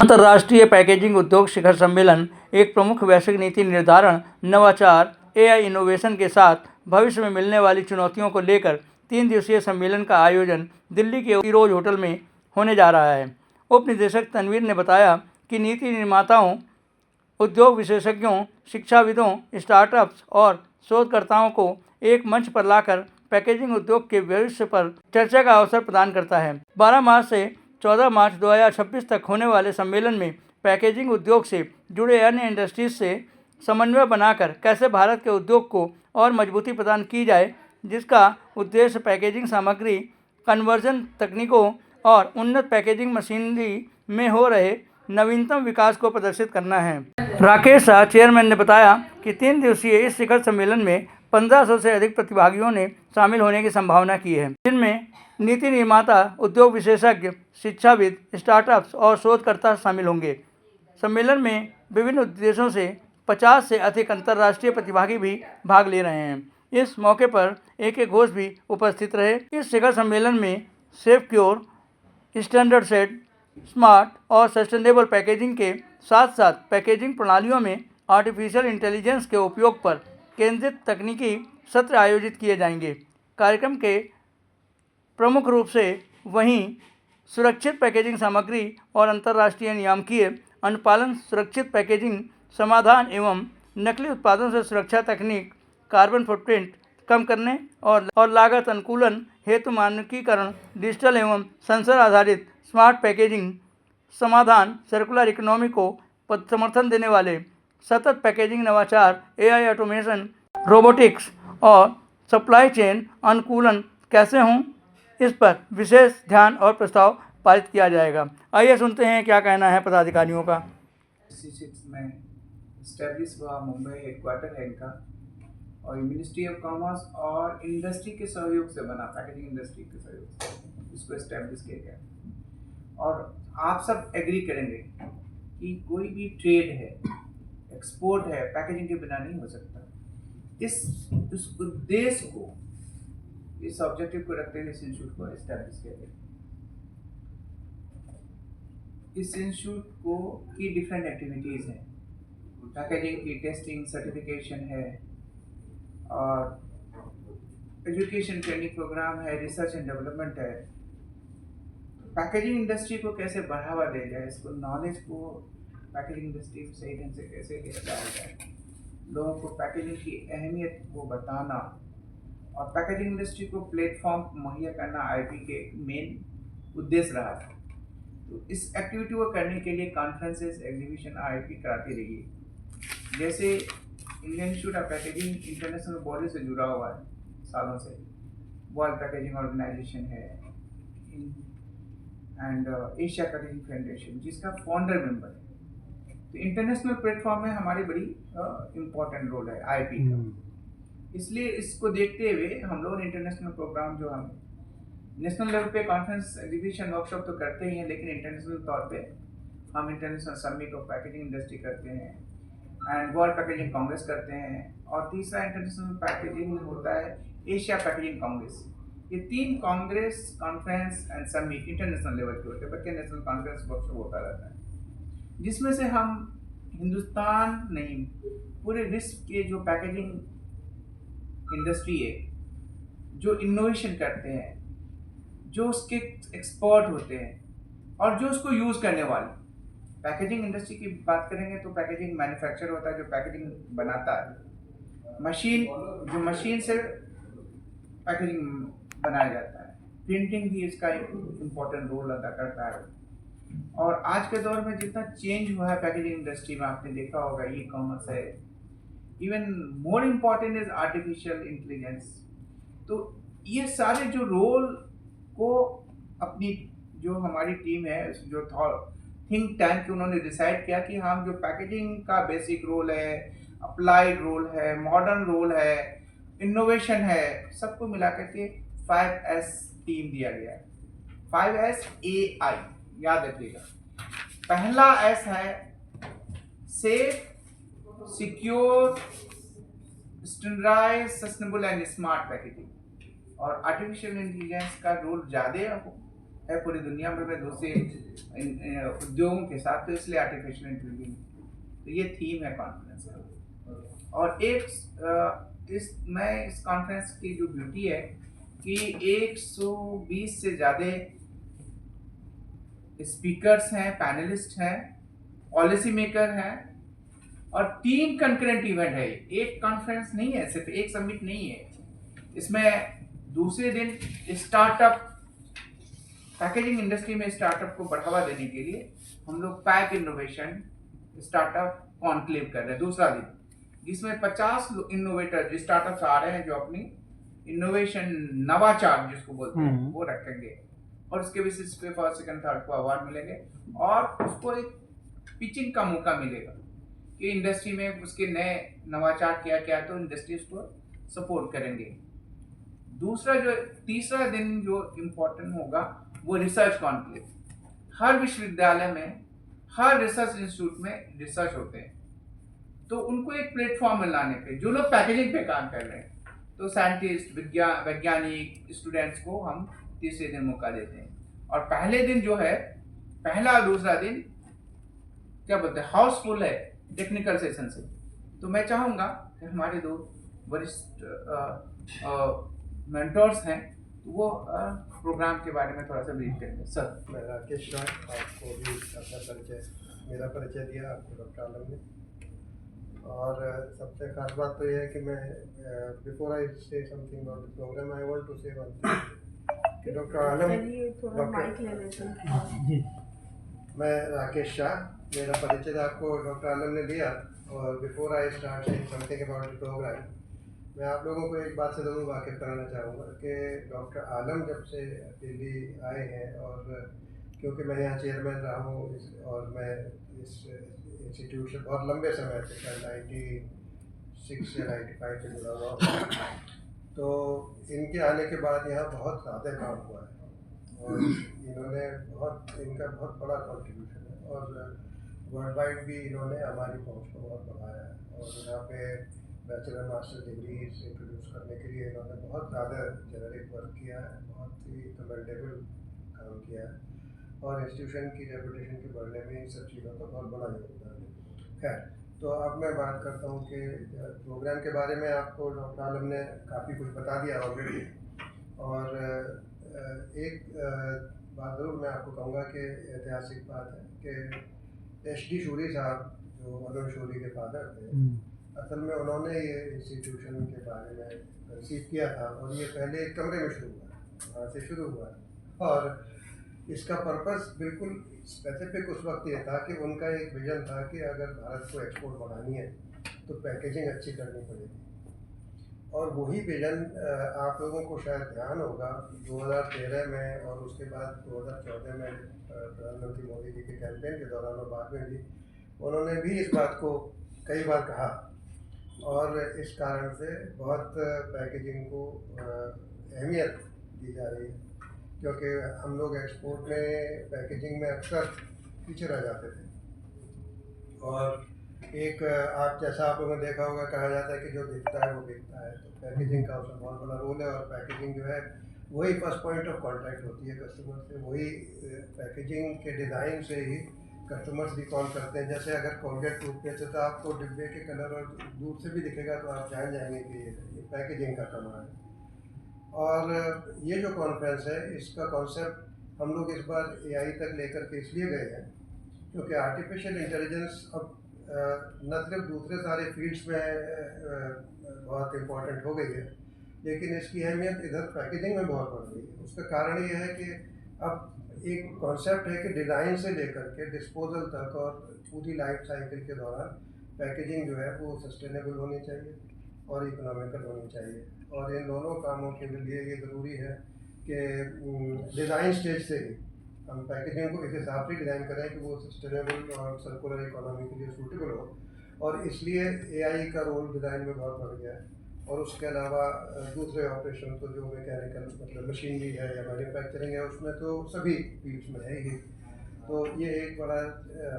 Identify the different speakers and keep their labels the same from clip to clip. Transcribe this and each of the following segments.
Speaker 1: अंतर्राष्ट्रीय पैकेजिंग उद्योग शिखर सम्मेलन एक प्रमुख वैश्विक नीति निर्धारण, नवाचार, एआई इनोवेशन के साथ भविष्य में मिलने वाली चुनौतियों को लेकर 3 दिवसीय सम्मेलन का आयोजन दिल्ली के इरोज होटल में होने जा रहा है। उप निदेशक तनवीर ने बताया कि नीति निर्माताओं, उद्योग विशेषज्ञों, शिक्षाविदों, स्टार्टअप्स और शोधकर्ताओं को एक मंच पर लाकर पैकेजिंग उद्योग के भविष्य पर चर्चा का अवसर प्रदान करता है। 12 मार्च से 14 मार्च 2026 तक होने वाले सम्मेलन में पैकेजिंग उद्योग से जुड़े अन्य इंडस्ट्रीज से समन्वय बनाकर कैसे भारत के उद्योग को और मजबूती प्रदान की जाए, जिसका उद्देश्य पैकेजिंग सामग्री, कन्वर्जन तकनीकों और उन्नत पैकेजिंग मशीनरी में हो रहे नवीनतम विकास को प्रदर्शित करना है। राकेश शाह, चेयरमैन, ने बताया कि 3 दिवसीय इस शिखर सम्मेलन में 1500 से अधिक प्रतिभागियों ने शामिल होने की संभावना की है, जिनमें नीति निर्माता, उद्योग विशेषज्ञ, शिक्षाविद, स्टार्टअप्स और शोधकर्ता शामिल होंगे। सम्मेलन में विभिन्न देशों से 50 से अधिक अंतर्राष्ट्रीय प्रतिभागी भी भाग ले रहे हैं। इस मौके पर AK घोष भी उपस्थित रहे। इस शिखर सम्मेलन में सेफ्योर, स्टैंडर्ड सेट, स्मार्ट और सस्टेनेबल पैकेजिंग के साथ साथ पैकेजिंग प्रणालियों में आर्टिफिशियल इंटेलिजेंस के उपयोग पर केंद्रित तकनीकी सत्र आयोजित किए जाएंगे। कार्यक्रम के प्रमुख रूप से वहीं सुरक्षित पैकेजिंग सामग्री और अंतर्राष्ट्रीय नियामकीय अनुपालन, सुरक्षित पैकेजिंग समाधान एवं नकली उत्पादों से सुरक्षा तकनीक, कार्बन फुटप्रिंट कम करने और लागत अनुकूलन हेतु मानकीकरण, डिजिटल एवं सेंसर आधारित स्मार्ट पैकेजिंग समाधान, सर्कुलर इकोनॉमी को समर्थन देने वाले सतत पैकेजिंग नवाचार, AI ऑटोमेशन, रोबोटिक्स और सप्लाई चेन अनुकूलन कैसे हों, इस पर विशेष ध्यान और प्रस्ताव पारित किया जाएगा। आइए सुनते हैं क्या कहना है पदाधिकारियों का।
Speaker 2: 66 में इस्टेब्लिश हुआ, मुंबई हेडक्वार्टर है इनका, और मिनिस्ट्री ऑफ कॉमर्स और इंडस्ट्री के सहयोग से बना, पैकेजिंग इंडस्ट्री के सहयोग से इसको इस्टेब्लिश किया गया। और आप सब एग्री करेंगे कि कोई भी ट्रेड है, एक्सपोर्ट है, पैकेजिंग के बिना नहीं हो सकता। इस उद्देश्य को, इस ऑब्जेक्टिव को रखते हुए इस इंस्टीट्यूट को इस्टेब्लिश किया गया। इस इंस्टीट्यूट को की डिफरेंट एक्टिविटीज़ हैं, पैकेजिंग की टेस्टिंग, सर्टिफिकेशन है, और एजुकेशन ट्रेनिंग प्रोग्राम है, रिसर्च एंड डेवलपमेंट है। पैकेजिंग इंडस्ट्री को कैसे बढ़ावा दिया जाए, इसको नॉलेज को पैकेजिंग इंडस्ट्री को सही ढंग से कैसे लाया जाए, लोगों को पैकेजिंग की अहमियत को बताना और पैकेजिंग इंडस्ट्री को प्लेटफॉर्म मुहैया करना IIP के मेन उद्देश्य रहा था। तो इस एक्टिविटी को करने के लिए कॉन्फ्रेंसेस, एग्जीबिशन IIP कराती रही। जैसे Indian institute of packaging international body से जुड़ा हुआ है सालों से, वर्ल्ड पैकेजिंग ऑर्गेनाइजेशन है एंड एशिया पैकेजिंग फेडरेशन, जिसका फाउंडर मेंबर है। तो इंटरनेशनल प्लेटफॉर्म में हमारी बड़ी इम्पोर्टेंट रोल है IIP का। इसलिए इसको देखते हुए हम लोग इंटरनेशनल प्रोग्राम, जो हम नेशनल लेवल पे कॉन्फ्रेंस, एग्जीबिशन, वर्कशॉप तो करते ही हैं, लेकिन इंटरनेशनल तौर पे हम international summit of packaging industry करते हैं एंड वर्ल्ड पैकेजिंग कांग्रेस करते हैं, और तीसरा इंटरनेशनल पैकेजिंग होता है एशिया पैकेजिंग कांग्रेस। ये 3 Congress, conference and summit international level के होते हैं, बल्कि नेशनल कॉन्फ्रेंस वर्कशॉप होता रहता है, जिसमें से हम हिंदुस्तान नहीं, पूरे विश्व के जो पैकेजिंग इंडस्ट्री है, जो इनोवेशन करते हैं, जो उसके एक्सपर्ट होते हैं और जो उसको यूज़ करने वाले। पैकेजिंग इंडस्ट्री की बात करेंगे तो पैकेजिंग मैन्युफैक्चर होता है, जो पैकेजिंग बनाता है, मशीन, जो मशीन से पैकेजिंग बनाया जाता है, प्रिंटिंग भी इसका एक इम्पोर्टेंट रोल अदा करता है। और आज के दौर में जितना चेंज हुआ है पैकेजिंग इंडस्ट्री में, आपने देखा होगा, ई-कॉमर्स है, even more important is artificial intelligence. तो ये सारे जो रोल को अपनी, जो हमारी टीम है, जो थिंक टैंक, उन्होंने डिसाइड किया कि हम जो पैकेजिंग का बेसिक रोल है, अप्लाइड रोल है, मॉडर्न रोल है, इनोवेशन है, सबको मिला करके 5S टीम दिया गया है। 5SAI याद रखिएगा। पहला S है safe, secure, standardize, sustainable and smart packaging, और आर्टिफिशियल इंटेलिजेंस का रोल ज़्यादा है पूरी दुनिया में दूसरे उद्योगों के साथ, तो इसलिए आर्टिफिशियल इंटेलिजेंस, तो ये थीम है कॉन्फ्रेंस का। और इस कॉन्फ्रेंस की जो ब्यूटी है कि 120 से ज़्यादा स्पीकर्स हैं, पैनलिस्ट हैं, पॉलिसी मेकर हैं, और 3 कंकरेंट इवेंट है। एक कॉन्फ्रेंस नहीं है, सिर्फ एक समिट नहीं है। इसमें दूसरे दिन स्टार्टअप, पैकेजिंग इंडस्ट्री में स्टार्टअप को बढ़ावा देने के लिए हम लोग पैक इनोवेशन स्टार्टअप कॉन्क्लेव कर रहे हैं दूसरा दिन, जिसमें 50 इनोवेटर स्टार्टअप्स आ रहे हैं जो अपनी इनोवेशन नवाचार जिसको बोलते हैं वो रखेंगे, और उसके बेसिस पे फर्स्ट सेकंड थर्ड को अवार्ड मिलेंगे, और उसको एक पिचिंग का मौका मिलेगा कि इंडस्ट्री में उसके नए नवाचार क्या क्या, तो इंडस्ट्री उसको सपोर्ट करेंगे। तीसरा दिन जो इम्पोर्टेंट होगा वो रिसर्च कॉन्क्लेव। हर विश्वविद्यालय में, हर रिसर्च इंस्टीट्यूट में रिसर्च होते हैं, तो उनको एक प्लेटफॉर्म में लाने पे, जो लोग पैकेजिंग पे काम कर रहे हैं, तो साइंटिस्ट, वैज्ञानिक, स्टूडेंट्स को हम तीसरे दिन मौका देते हैं। और पहले दिन जो है, पहला और दूसरा दिन क्या बोलते हैं, हाउसफुल है टेक्निकल सेशन से। तो मैं चाहूँगा कि हमारे दो वरिष्ठ मेंटर्स हैं, तो वो प्रोग्राम के बारे में थोड़ा सा ब्रीफ करेंगे। सर।
Speaker 3: मैं राकेश राय, आपको भी मेरा परिचय दिया आपको डॉक्टर आलम ने। और सबसे खास बात तो यह है कि मैं before I say something about the program, I want to say one thing कि डॉक्टर आलम, मैं राकेश शाह, मेरा परिचय आपको डॉक्टर आलम ने दिया। और before I start saying something about the program, मैं आप लोगों को एक बात से ज़रूर वाकिफ़ कराना चाहूँगा कि डॉक्टर आलम जब से दिल्ली आए हैं, और क्योंकि मैं यहाँ चेयरमैन रहा हूँ और मैं इस इंस्टीट्यूशन बहुत लंबे समय से, 96 से 95 से जुड़ा हुआ हूँ, तो इनके आने के बाद यहाँ बहुत ज़्यादा काम हुआ है और इनका बहुत बड़ा कॉन्ट्रीब्यूशन है। और वर्ल्ड वाइड भी इन्होंने हमारी पहुँच को बहुत बढ़ाया है। और यहाँ पे बैचलर मास्टर डिग्री इंट्रोड्यूस करने के लिए इन्होंने बहुत ज़्यादा जेनरिक वर्क किया है, बहुत ही कमेंडेबल काम किया है, और इंस्टीट्यूशन की रेपुटेशन के बढ़ने में इन सब चीज़ों का बहुत बड़ा योगदान है। खैर, तो अब मैं बात करता हूँ कि प्रोग्राम के बारे में आपको डॉक्टर आलम ने काफ़ी कुछ बता दिया ऑलरेडी। और एक बात ज़रूर मैं आपको कहूँगा कि ऐतिहासिक बात है कि HD शूरी साहब, जो अरुण शूरी के फादर थे, असल में उन्होंने ये इंस्टीट्यूशन के बारे में कंसीव किया था, और ये पहले एक कमरे में शुरू हुआ, वहाँ से शुरू हुआ। और इसका पर्पस बिल्कुल स्पेसिफिक उस वक्त ये था कि उनका एक विजन था कि अगर भारत को एक्सपोर्ट बढ़ानी है तो पैकेजिंग अच्छी करनी पड़ेगी। और वही विजन आप लोगों को शायद ध्यान होगा 2013 में, और उसके बाद 2014 में प्रधानमंत्री मोदी जी के कैंपेन के दौरान और बाद में भी उन्होंने भी इस बात को कई बार कहा। और इस कारण से बहुत पैकेजिंग को अहमियत दी जा रही है, क्योंकि हम लोग एक्सपोर्ट में पैकेजिंग में अक्सर पीछे रह जाते थे। और एक आप जैसा आप लोगों ने देखा होगा, कहा जाता है कि जो दिखता है वो बिकता है, तो पैकेजिंग का उसमें बहुत बड़ा रोल है। और पैकेजिंग जो है वही फर्स्ट पॉइंट ऑफ कांटेक्ट होती है कस्टमर से, वही पैकेजिंग के डिज़ाइन से ही कस्टमर्स भी कॉल करते हैं। जैसे अगर कोलगेट टूथपेस्ट है तो आपको डिब्बे के कलर और दूर से भी दिखेगा तो आप जान जाएंगे कि ये पैकेजिंग का कमाल है। और ये जो कॉन्फ्रेंस है, इसका कॉन्सेप्ट हम लोग इस बार AI तक लेकर के इसलिए गए हैं क्योंकि आर्टिफिशियल इंटेलिजेंस अब न सिर्फ दूसरे सारे फील्ड्स में बहुत इम्पोर्टेंट हो गई है, लेकिन इसकी अहमियत इधर पैकेजिंग में बहुत बढ़ गई है। उसका कारण ये है कि अब एक कॉन्सेप्ट है कि डिज़ाइन से लेकर के डिस्पोजल तक और पूरी लाइफ साइकिल के दौरान पैकेजिंग जो है वो सस्टेनेबल होनी चाहिए और इकोनॉमिकल होनी चाहिए। और इन दोनों कामों के लिए ये ज़रूरी है कि डिज़ाइन स्टेज से ही हम पैकेजिंग को इस हिसाब से डिज़ाइन करें कि वो सस्टेनेबल और सर्कुलर इकोनॉमी के लिए सूटेबल हो। और इसलिए AI का रोल डिज़ाइन में बहुत बढ़ गया है। और उसके अलावा दूसरे ऑपरेशन तो जो मैकेनिकल मतलब मशीनरी है या मैन्युफैक्चरिंग है, उसमें तो सभी फील्ड्स में है ही। तो ये एक बड़ा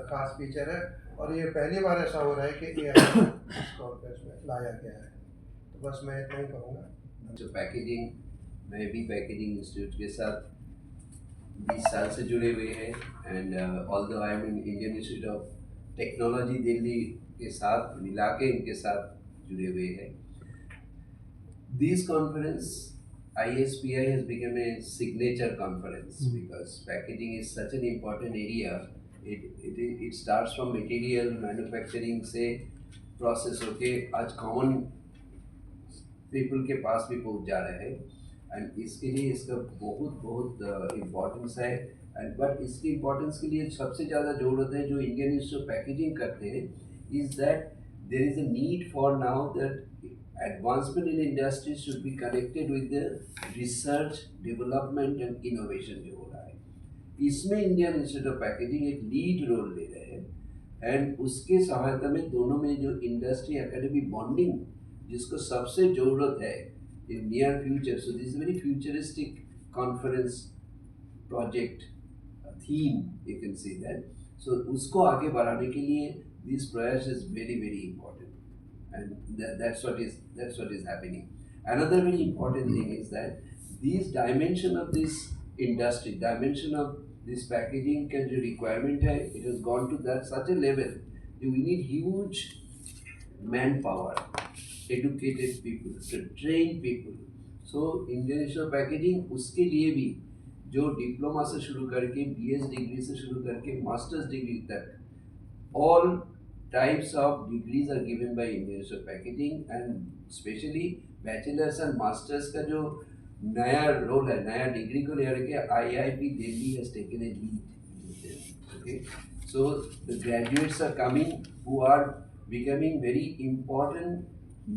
Speaker 3: ख़ास फीचर है, और ये पहली बार ऐसा हो रहा है कि AI इस कॉन्फ्रेंस में लाया गया है। तो बस मैं इतना ही कहूँगा।
Speaker 4: जो पैकेजिंग, मैं भी पैकेजिंग इंस्टीट्यूट के साथ 20 साल से जुड़े हुए हैं and although I am in Indian institute of technology Delhi के साथ मिला के इनके साथ जुड़े हुए हैं. This conference, ISPI has become a signature conference because packaging is such an important area. It starts from material manufacturing से process होके आज common people के पास भी पहुंच जा रहे हैं एंड इसके लिए इसका बहुत बहुत इम्पोर्टेंस है. एंड बट इसकी इम्पोर्टेंस के लिए सबसे ज़्यादा ज़रूरत है जो इंडियन इंस्टीट्यूट ऑफ पैकेजिंग करते हैं is that there is a need for now that advancement in industry should be connected with the research, development and innovation जो हो रहा है. इसमें इंडियन इंस्टीट्यूट ऑफ पैकेजिंग एक लीड रोल ले रहे हैं एंड उसके सहायता में दोनों में जो इंडस्ट्री एकेडमी बॉन्डिंग जिसको सबसे ज़रूरत है in near future. So this very futuristic conference project theme you can see that. So उसको आगे बढ़ाने के लिए दिस प्रयास is very very important. And that's what is happening. Another very important thing is that these dimension of this industry, dimension of this packaging can जो requirement है, it has gone to that such a level that we need huge manpower, educated people, trained people. So Indian Institute of Packaging उसके लिए भी जो diploma से शुरू करके BS degree से शुरू करके मास्टर्स डिग्री तक all types of degrees are given by Indian Institute of Packaging and especially bachelor's and master's का जो नया रोल है नया डिग्री को लेकर के IIP Delhi has taken a lead. Okay, so the graduates are coming who are becoming very important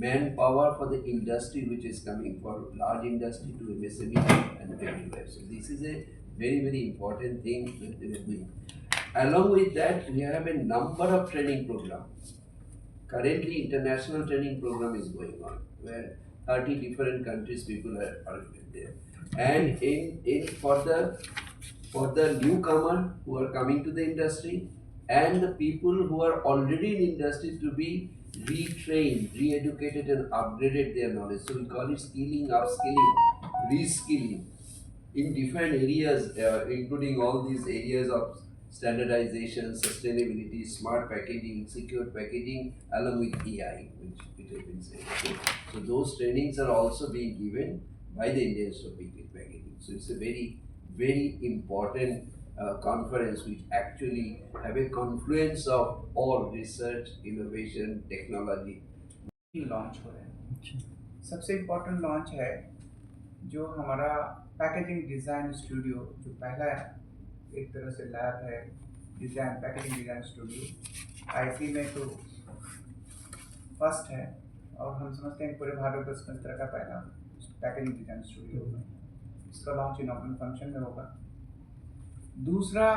Speaker 4: manpower for the industry which is coming for large industry to MSME and everywhere. So this is a very very important thing that they are doing. Along with that, we have a number of training programs. Currently, international training program is going on, where 30 different countries people are there. And for the newcomer who are coming to the industry, and the people who are already in industry to be retrained, re-educated, and upgraded their knowledge. So we call it skilling, upskilling, reskilling in different areas, including all these areas of standardization, sustainability, smart packaging, secure packaging, along with AI, which has been said. Okay? So those trainings are also being given by the Indian Institute of Packaging. So it's a very, very important conference which actually have a confluence of all research, innovation, technology.
Speaker 2: Launch हो रहे हैं. सबसे important launch है जो हमारा packaging design studio जो पहला एक तरह से लैब है design packaging design studio IP में तो फर्स्ट है और हम समझते हैं पूरे भारतवर्ष में इस तरह का पहला पैकेजिंग डिज़ाइन स्टूडियो होगा. इसका लॉन्च इनॉग्रेशन फंक्शन में होगा. दूसरा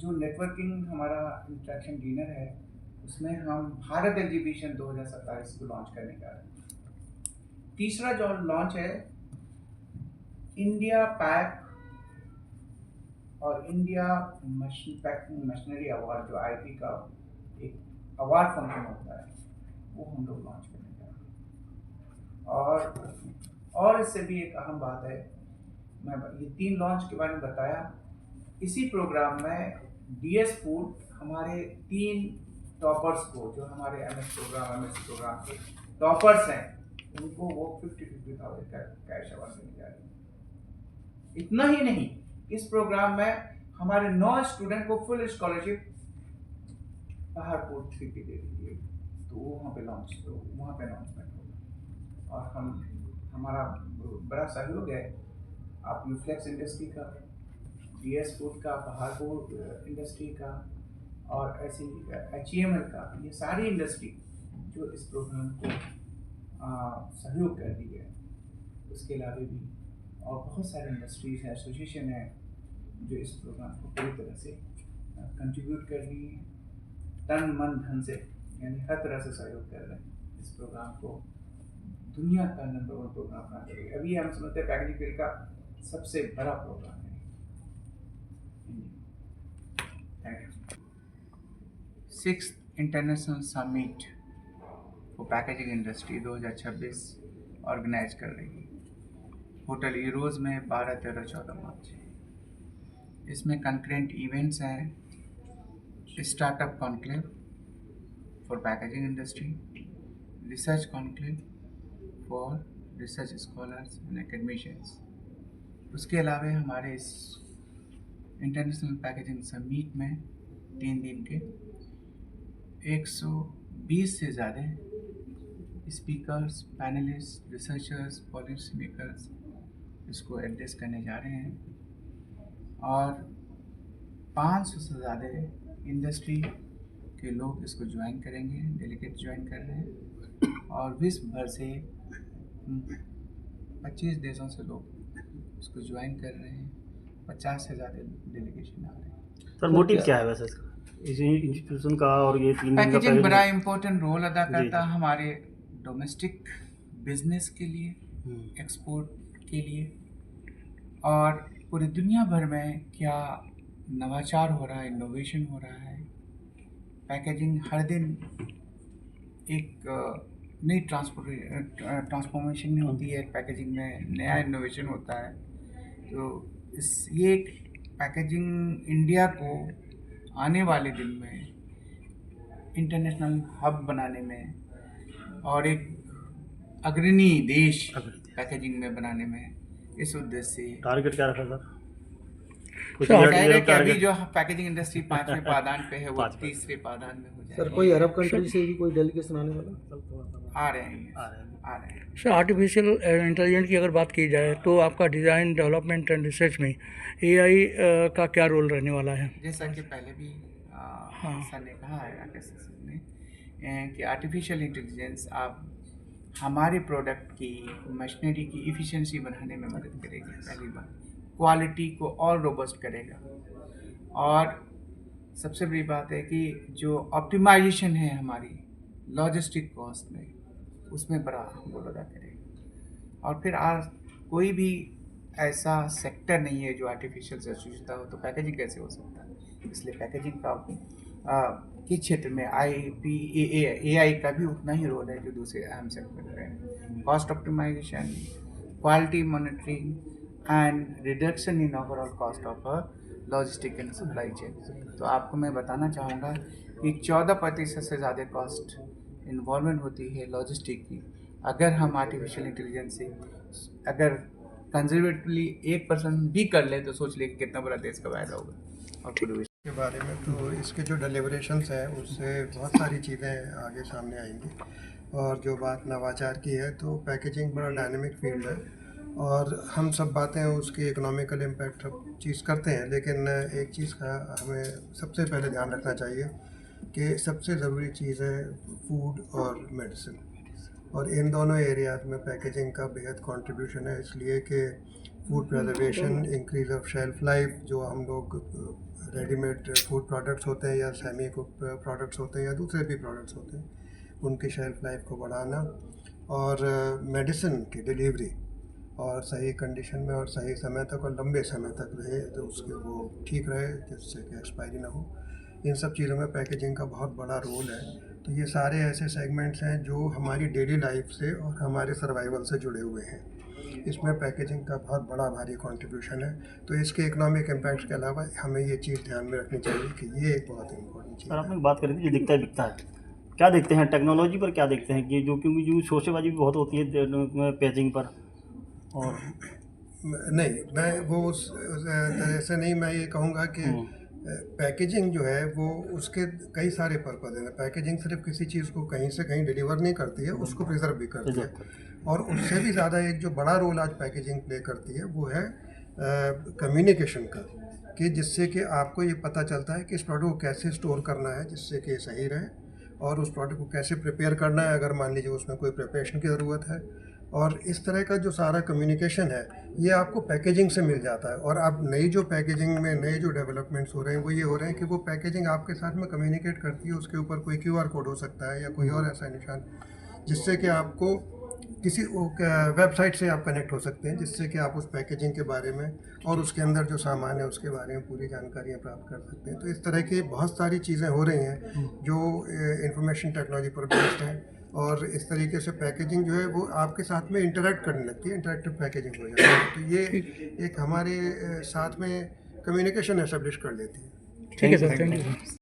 Speaker 2: जो नेटवर्किंग हमारा इंटरेक्शन डिनर है उसमें हम भारत एग्जीबिशन 2027 को लॉन्च करने जा रहे हैं. तीसरा जो लॉन्च है इंडिया पैक और इंडिया मशीनरी अवार्ड जो आईपी का एक अवार्ड फंक्शन होता है वो हम लोग लॉन्च करने जा रहे हैं. और इससे भी एक अहम बात है, मैं ये 3 लॉन्च के बारे में बताया. इसी प्रोग्राम में डीएस फूड हमारे 3 टॉपर्स को जो हमारे एमएस प्रोग्राम के टॉपर्स हैं उनको वो 50,000 का कैश अवार्ड देने जा रहे हैं. इतना ही नहीं, इस प्रोग्राम में हमारे 9 स्टूडेंट को फुल स्कॉलरशिप पहाड़पुर 3 की दे दीजिए. तो वहाँ पे लॉन्चमेंट होगा. और हमारा बड़ा सहयोग है आप यूफ्लेक्स इंडस्ट्री का, डीएस फूड का, पहाड़पुर इंडस्ट्री का और ऐसी HEML का. ये सारी इंडस्ट्री जो इस प्रोग्राम को सहयोग कर दी है. उसके अलावा भी और बहुत सारे इंडस्ट्रीज है, एसोसिएशन है जो इस प्रोग्राम को पूरी तरह से कंट्रीब्यूट कर रही है, तन मन धन से, यानी हर तरह से सहयोग कर रहे हैं इस प्रोग्राम को दुनिया का नंबर 1 प्रोग्राम बना करेंगे. अभी हम समझते हैं पैकेजिंग फील्ड का सबसे बड़ा प्रोग्राम है. Thank you. 6th international summit for packaging industry 2026 organize कर रही है होटल ईरोज में 12, 13, 14 मार्च. इसमें कंकरेंट इवेंट्स हैं, startup conclave for packaging industry, research conclave for research scholars and academicians. उसके अलावा हमारे इस इंटरनेशनल पैकेजिंग समिट में 3 दिन के 120 से ज़्यादा speakers, panelist, researchers, policy makers इसको एड्रेस करने जा रहे हैं और 500 से ज़्यादा इंडस्ट्री के लोग इसको ज्वाइन करेंगे, डेलीगेट ज्वाइन कर रहे हैं और विश्व भर से 25 देशों से लोग इसको ज्वाइन कर रहे हैं। 50 से ज़्यादा डेलीगेशन आ रहे हैं।
Speaker 5: सर मोटिव क्या है वैसे इसका, इसी इंस्टीट्यूशन का? और ये 3 दिन का
Speaker 2: पैकेजिंग बड़ा इम्पोर्टेंट रोल अदा
Speaker 5: जी,
Speaker 2: करता
Speaker 5: जी।
Speaker 2: है हमारे डोमेस्टिक बिजनेस के लिए, एक्सपोर्ट के लिए, और पूरी दुनिया भर में क्या नवाचार हो रहा है, इनोवेशन हो रहा है। पैकेजिंग हर दिन एक नई ट्रांसफॉर्मेशन होती है, पैकेजिंग में नया इनोवेशन होता है। तो ये पैकेजिंग इंडिया को आने वाले दिन में इंटरनेशनल हब बनाने में और एक अग्रणी देश पैकेजिंग में बनाने में, इस उद्देश्य से
Speaker 5: टारगेट क्या रखा सर? कुछ
Speaker 2: जाहिर है
Speaker 5: year
Speaker 2: कि अभी
Speaker 5: target?
Speaker 2: जो पैकेजिंग इंडस्ट्री 5वें पायदान पे है वो 3रे पायदान में हो
Speaker 6: सर
Speaker 2: जाएगी।
Speaker 6: कोई अरब कंट्री से भी कोई डेलीगेशन आने वाला?
Speaker 2: आ रहे हैं, आ रहे हैं।
Speaker 1: सर आर्टिफिशियल इंटेलिजेंस की अगर बात की जाए तो आपका डिज़ाइन, डेवलपमेंट एंड रिसर्च में एआई का क्या रोल रहने वाला है?
Speaker 2: जैसा कि पहले भी सर ने कहा है, राकेश सर ने, कि आर्टिफिशियल इंटेलिजेंस आप हमारे प्रोडक्ट की, मशीनरी की इफ़िशिएंसी बढ़ाने में मदद करेगी। पहली बात, क्वालिटी को और रोबस्ट करेगा, और सबसे बड़ी बात है कि जो ऑप्टिमाइजेशन है हमारी लॉजिस्टिक कॉस्ट में, उसमें बड़ा रोल अदा करेगा। और फिर आज कोई भी ऐसा सेक्टर नहीं है जो आर्टिफिशियल से जूझता हो, तो पैकेजिंग कैसे हो सकता है? इसलिए पैकेजिंग का के क्षेत्र में AI का भी उतना ही रोल है जो दूसरे अहम सेक्टर हैं। Cost optimization, quality monitoring and reduction in overall cost of logistic and supply chain. तो आपको मैं बताना चाहूँगा कि 14% से ज़्यादा कॉस्ट इन्वॉल्वमेंट होती है लॉजिस्टिक की। अगर हम आर्टिफिशियल इंटेलिजेंस से अगर कंजर्वेटिवली 1% भी कर ले तो सोच ले कि कितना बड़ा देश का फायदा होगा। और पूरे विश्व
Speaker 3: के बारे में तो इसके जो डिलीवरेशंस हैं उससे बहुत सारी चीज़ें आगे सामने आएंगी। और जो बात नवाचार की है, तो पैकेजिंग बड़ा डायनेमिक फील्ड है और हम सब बातें उसकी इकोनॉमिकल इम्पैक्ट सब चीज़ करते हैं, लेकिन एक चीज़ का हमें सबसे पहले ध्यान रखना चाहिए कि सबसे ज़रूरी चीज़ है फूड और मेडिसिन, और इन दोनों एरियाज में पैकेजिंग का बेहद कंट्रीब्यूशन है। इसलिए कि food preservation, increase of shelf life, जो हम लोग रेडीमेड फूड प्रोडक्ट्स होते हैं या सेमी कुक प्रोडक्ट्स होते हैं या दूसरे भी प्रोडक्ट्स होते हैं, उनकी शेल्फ लाइफ को बढ़ाना, और मेडिसिन की डिलीवरी और सही कंडीशन में और सही समय तक और लंबे समय तक रहे, तो उसके वो ठीक रहे जिससे कि एक्सपायरी ना हो। इन सब चीज़ों में पैकेजिंग का बहुत बड़ा रोल है। तो ये सारे ऐसे सेगमेंट्स हैं जो हमारी डेली लाइफ से और हमारे सर्वाइवल से जुड़े हुए हैं। इसमें पैकेजिंग का बहुत बड़ा भारी कंट्रीब्यूशन है। तो इसके इकोनॉमिक इम्पैक्ट के अलावा हमें ये चीज़ ध्यान में रखनी चाहिए कि ये एक बहुत इम्पोर्टेंट चीज़
Speaker 5: सर
Speaker 3: है।
Speaker 5: आपने बात करी थी जो दिखता है बिकता है, क्या देखते हैं टेक्नोलॉजी पर? क्या देखते हैं कि जो, क्योंकि जो शोशेबाजी भी बहुत होती है पैकेजिंग पर, और
Speaker 3: नहीं, मैं वो उस तरह से नहीं, मैं ये कहूँगा कि पैकेजिंग जो है वो उसके कई सारे पर्पज़ हैं। पैकेजिंग सिर्फ किसी चीज़ को कहीं से कहीं डिलीवर नहीं करती है, उसको प्रिजर्व भी करती है। और उससे भी ज़्यादा एक जो बड़ा रोल आज पैकेजिंग प्ले करती है वो है कम्युनिकेशन का, कि जिससे कि आपको ये पता चलता है कि इस प्रोडक्ट को कैसे स्टोर करना है जिससे कि सही रहे, और उस प्रोडक्ट को कैसे प्रिपेयर करना है अगर मान लीजिए उसमें कोई प्रिपरेशन की ज़रूरत है। और इस तरह का जो सारा कम्युनिकेशन है ये आपको पैकेजिंग से मिल जाता है। और अब नई जो पैकेजिंग में नए जो डेवलपमेंट्स हो रहे हैं वो ये हो रहे हैं कि वो पैकेजिंग आपके साथ में कम्युनिकेट करती है, उसके ऊपर कोई QR कोड हो सकता है या कोई और ऐसा निशान, जिससे कि आपको किसी वेबसाइट से आप कनेक्ट हो सकते हैं, जिससे कि आप उस पैकेजिंग के बारे में और उसके अंदर जो सामान है उसके बारे में पूरी जानकारियाँ प्राप्त कर सकते हैं। तो इस तरह की बहुत सारी चीज़ें हो रही हैं जो इंफॉर्मेशन टेक्नोलॉजी पर बेस्ड हैं, और इस तरीके से पैकेजिंग जो है वो आपके साथ में इंटरेक्ट करने लगती है, इंटरेक्टिव पैकेजिंग हो जाती है। तो ये एक हमारे साथ में कम्युनिकेशन एस्टेब्लिश कर देती है।
Speaker 6: ठीक है सर, थैंक यू।